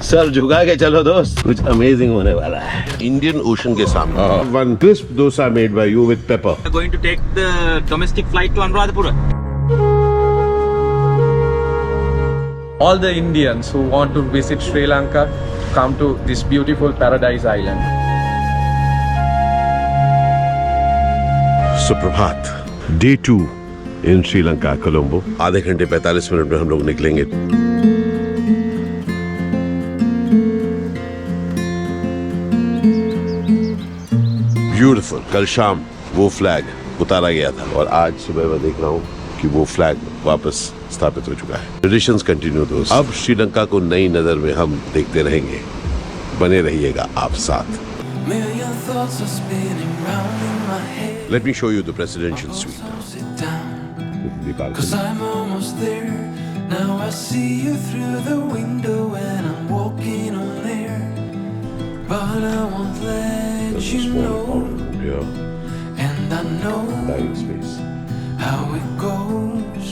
Sir झुका के चलो दोस्त, कुछ अमेजिंग होने वाला है इंडियन ओशन के सामने। One crisp dosa made by you with paper. Going to take the domestic flight to Anuradhapura. All the Indians who want to visit Sri Lanka come to this beautiful paradise island. सुप्रभात, day 2 इन श्रीलंका कोलंबो। आधे घंटे 45 minute में हम लोग निकलेंगे। Beautiful. कल शाम वो फ्लैग उतारा गया था और आज सुबह मैं देख रहा हूँ कि वो फ्लैग वापस स्थापित हो चुका है। ट्रेडिशंस कंटिन्यू दोस्त। अब श्रीलंका को नई नजर में हम देखते रहेंगे। बने रहिएगा आप साथ। Let me show you the presidential suite. Cause I'm almost there. Now I see you through the window and I'm walking on air. But I won't let you know. And I know how it goes.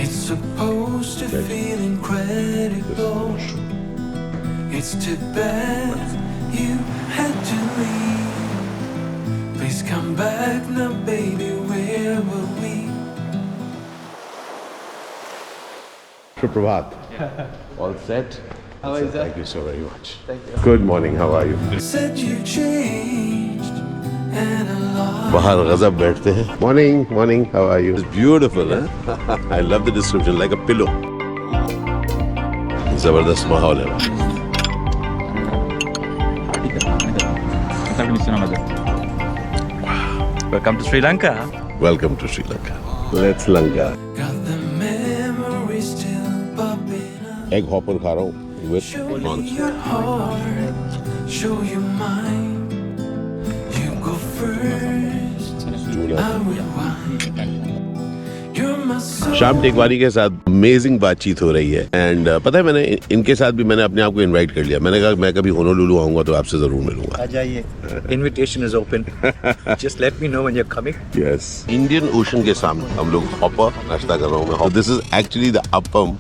It's supposed to feel incredible. It's too bad you had to leave. Please come back now, baby, where were we? Suprabhat. All set? How is that? Thank you so very much. Thank you. Good morning, how are you? Said you changed and a lot. बाहर गजब बैठते हैं। Morning, morning, how are you? It's beautiful, huh? I love the description, like a pillow. जबरदस्त माहौल है। Welcome to Sri Lanka. Welcome to Sri Lanka. Let's Lanka. Got the memories still popping up. Egg hopper खा रहा हूँ with Show me prawns. your heart, show you mine. You go first, I will wind. You're my soul. शाम टेकवारी के साथ amazing बातचीत हो रही है एंड पता है मैंने इनके साथ भी मैंने अपने आप को इनवाइट कर लिया। मैंने कहा मैं कभी होनोलुलु आऊंगा तो आपसे जरूर मिलूंगा। आ जाइए। Invitation is open. Just let me know when you're coming. Yes. Indian ocean के सामने हम लोग हॉपर नाश्ता कर रहा हूँ मैं। This is actually the appam,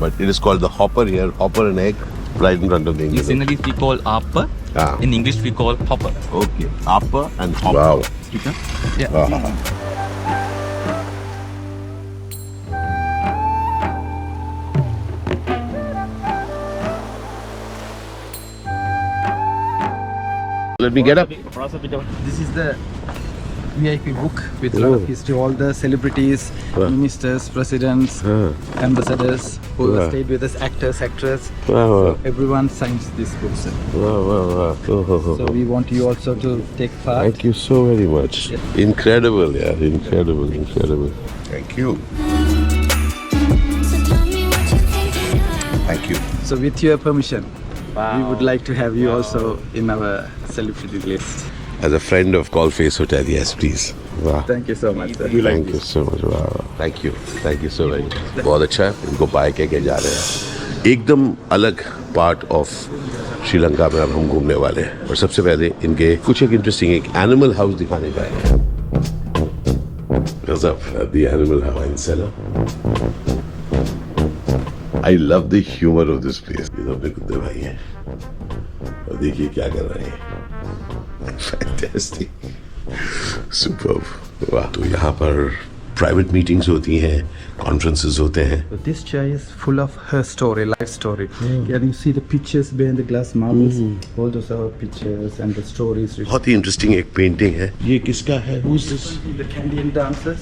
but it is called the hopper here. Hopper and egg right in front of the Yes, in English we call appa. Ah. In English we call hopper. Okay, appa and hopper. Wow. ठीक है? Yeah. Let me get up. This is the VIP book with a lot of history. All the celebrities, ministers, presidents, ambassadors who have stayed with us, actors, actresses. Wow. So everyone signs this book, sir. Wow. So we want you also to take part. Thank you so very much. Incredible, yeah. Incredible. Thank you. Thank you. So with your permission, we would like to have you also in our celebrity list. As a friend of Call Face Hotel, yes, please. Wow. Thank you so much, sir. Thank you so much. Wow. Thank you so very much. बहुत अच्छा है। इनको पाए के जा रहे हैं। एकदम अलग पार्ट ऑफ श्रीलंका में अब हम घूमने वाले हैं और सबसे पहले इनके कुछ एक इंटरेस्टिंग एक एनिमल हाउस दिखाने का है। गजब, the animal house in Sela. I love the humor of this place. ये तो अपने कुत्ते भाई हैं और देखिए क्या कर रहे हैं। Fantastic. Superb. वाह। तो यहाँ पर प्राइवेट मीटिंग्स होती हैं, कॉन्फ्रेंसेस होते हैं। So this chair is full of her story, life story. Can you see the pictures behind the glass marbles? All those are pictures and the stories. बहुत ही interesting एक पेंटिंग है। ये किसका है? Who's this? The Candian dancers.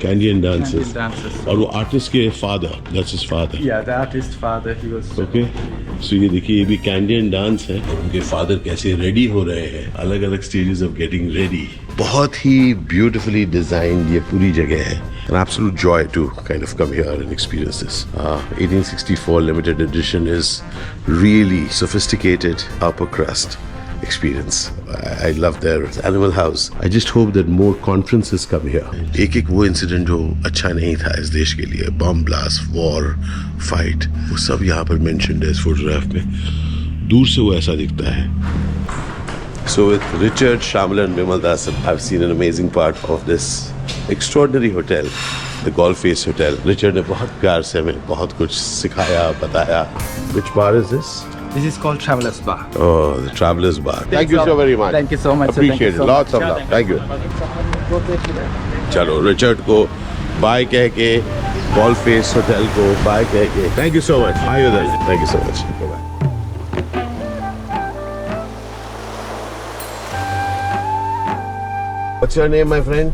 Candian dancers. Candian dancers. और वो artist के father, that's his father. Yeah, the artist father, he was. Okay, so ये देखिए ये भी कैंडियन डांस है। उनके फादर कैसे रेडी हो रहे हैं, अलग अलग स्टेजेस ऑफ गेटिंग रेडी। बहुत ही ब्यूटीफुली डिजाइंड ये पूरी जगह है। An absolute joy to kind of come here and experience this. 1864 limited edition is really sophisticated upper crust experience. I love their animal house. I just hope that more conferences come here. एक वो incident जो अच्छा नहीं था इस देश के लिए, बम ब्लास्ट, वॉर, फाइट, वो सब यहाँ पर मेंशन्ड है इस फोटोग्राफ में। दूर से वो ऐसा दिखता है। So with Richard, Shamla and Bimal Das, I've seen an amazing part of this extraordinary hotel the golf face hotel. Richard ने बहुत प्यार से हमें बहुत कुछ सिखाया, बताया। Which bar is this? This is called Travelers Bar. Oh, the Travelers Bar. Thank you so very much. Thank you so much, sir. Thank Appreciate you it. so Lots of love. Thank you. चलो Richard को bye कह के, golf face hotel को bye कह के, thank you so much. आयुधर, thank you so much. What's your name, my friend?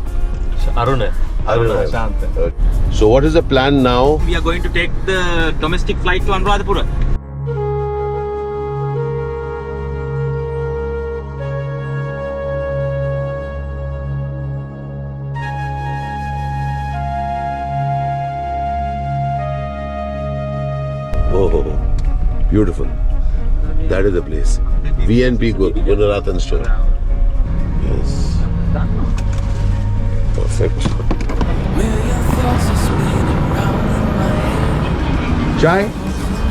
Arun. Arun. So what is the plan now? We are going to take the domestic flight to Anuradhapura. Oh, beautiful. That is the place. VNP Gunarathan store. Yes. Perfect. Million thoughts are spinning round in my head. Chai?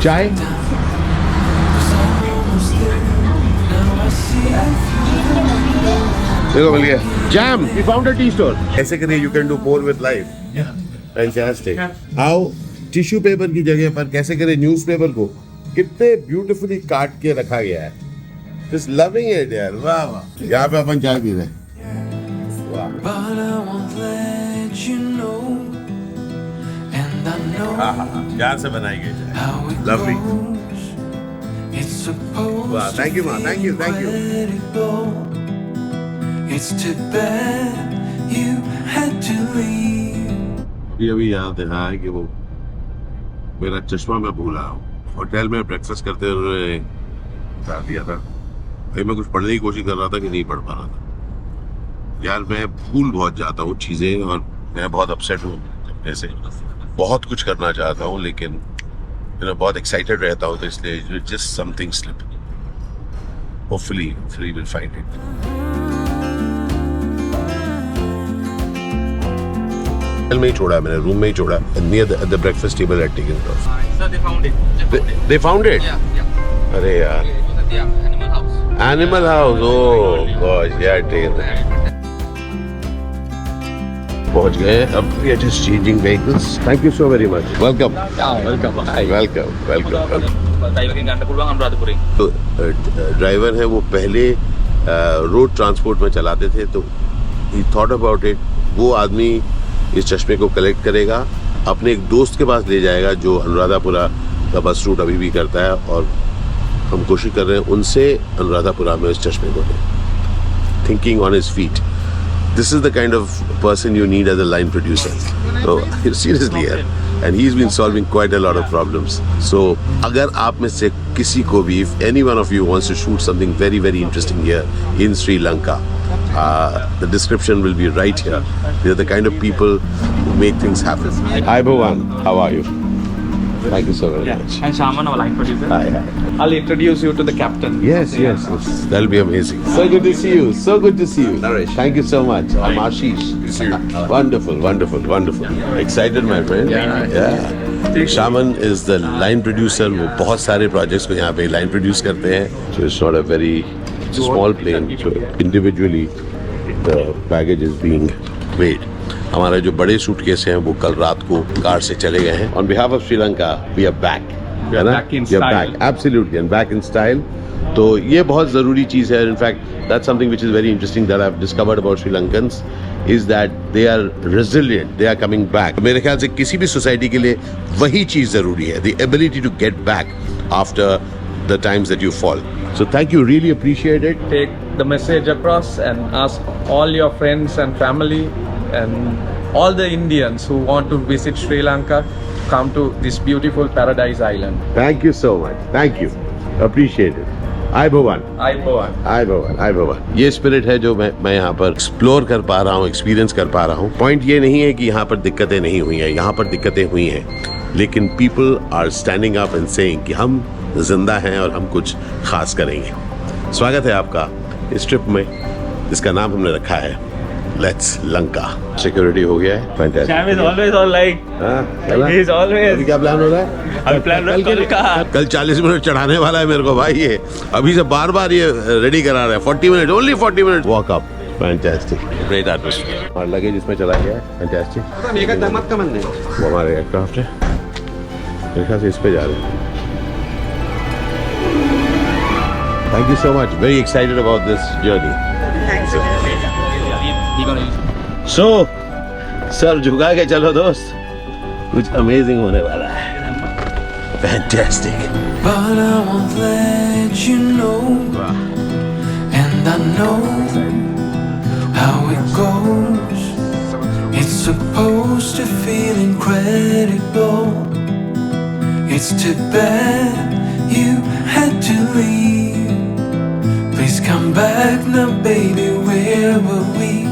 Chai? 'Cause I'm almost there. Now I see you देखो मिल गया jam we found a tea store ऐसे करिए you can do more with life fantastic how tissue paper की जगह पर कैसे करें न्यूज़पेपर को कितने ब्यूटीफुली काट के रखा गया है जस्ट लविंग इट यार वाह वाह यहाँ पे अपन चाय पी रहे हैं वाह but I won't let you know. And I know प्यार से बनाई गई चाय how it Lovely. goes. It's supposed Wow, thank you, ma. Thank you, thank you. let it go. It's too bad you had to leave. ये अभी याद है कि वो मेरा चश्मा मैं भूला होटल में ब्रेकफास्ट करते हुए बता दिया था भाई मैं कुछ पढ़ने की कोशिश कर रहा था कि नहीं पढ़ पा रहा था यार मैं भूल बहुत जाता हूँ चीज़ें और मैं बहुत अपसेट हूँ अपने से बहुत कुछ करना चाहता हूँ लेकिन मैं बहुत एक्साइटेड रहता हूँ तो इसलिए just something slip hopefully free will find it hotel में ही छोड़ा मैंने रूम में ही छोड़ा near the breakfast table at taken off Sir, they found it. They found it? Yeah. अरे यार It was at the animal house. Animal house, oh gosh, yeah, take it. पहुंच गए अब we are just changing vehicles. Thank you so very much. Welcome. Welcome. Welcome. Driver के गंडा पुलवा अनुराधपुर तो driver है वो पहले रोड ट्रांसपोर्ट में चलाते थे तो he thought about it. वो आदमी इस चश्मे को कलेक्ट करेगा अपने एक दोस्त के पास ले जाएगा जो अनुराधापुरा का बस रूट अभी भी करता है और हम कोशिश कर रहे हैं उनसे अनुराधापुरा में इस चश्मे को लें thinking on his feet this is the kind of person you need as a line producer तो सीरियसली यार and he is been solving quite a lot of problems so अगर आप में से किसी को भी if any one of you wants to shoot something very very interesting here in Sri Lanka the description will be right here. They're the kind of people who make things happen. Hi Bhuvan, how are you? Thank you so very much. And Shaman, our line producer. Hi. I'll introduce you to the captain. Yes. That'll be amazing. So good to see you. So good to see you. Naresh. Thank you so much. I'm Ashish. Wonderful. Excited, my friend. Yeah. Shaman is the line producer. वो बहुत सारे projects को यहाँ पे line produce करते हैं. So it's not a very it's a small plane. So individually the baggage is being weighed. हमारे जो बड़े सूटकेस हैं वो कल रात को कार से चले गए हैं. On behalf of Sri Lanka, we are back. We are back in We are style. back. Absolutely, and back in style. तो ये बहुत ज़रूरी चीज़ है. In fact, that's something which is very interesting that I've discovered about Sri Lankans is that they are resilient. They are coming back. मेरे ख्याल से किसी भी सोसाइटी के लिए वही चीज़ ज़रूरी है. The ability to get back after the times that you fall. So thank you. Really appreciate it. Take the message across and ask all your friends and family and all the Indians who want to visit Sri Lanka, come to this beautiful paradise island. Thank you so much. Thank you. Appreciate it. Hi Bhuvan. Hi Bhuvan. Hi Bhuvan. ये spirit है जो मैं यहाँ पर explore कर पा रहा हूँ, एक्सपीरियंस कर पा रहा हूँ. पॉइंट ये नहीं है कि यहाँ पर दिक्कतें नहीं हुई हैं, यहाँ पर दिक्कतें हुई हैं, लेकिन people are standing up and saying कि हम जिंदा हैं और हम कुछ खास करेंगे. स्वागत है आपका इस ट्रिप में जिसका नाम हमने रखा है लेट्स लंका. सिक्योरिटी हो गया है. Fantastic. Sham is always on like. He is always. अभी क्या प्लान हो रहा है? अभी plan कल का. कल 40 मिनट चढ़ाने वाला है मेरे को भाई. ये अभी से बार बार ये रेडी करा रहा है. 40 minute, only 40 minute. Walk up Fantastic. Great atmosphere. और लगेज इसमें चला गया है. Fantastic. वो हमारे एयरक्राफ्ट है. मेरे ख्याल से इस पे जा रहे हैं. Thank you so much. Very excited about this journey. So, sir झुका के चलो दोस्त. कुछ amazing होने वाला है. Fantastic. But I won't let you know. And I know how it goes. It's supposed to feel incredible. It's too bad you had to leave. Please come back now, baby. Where were we?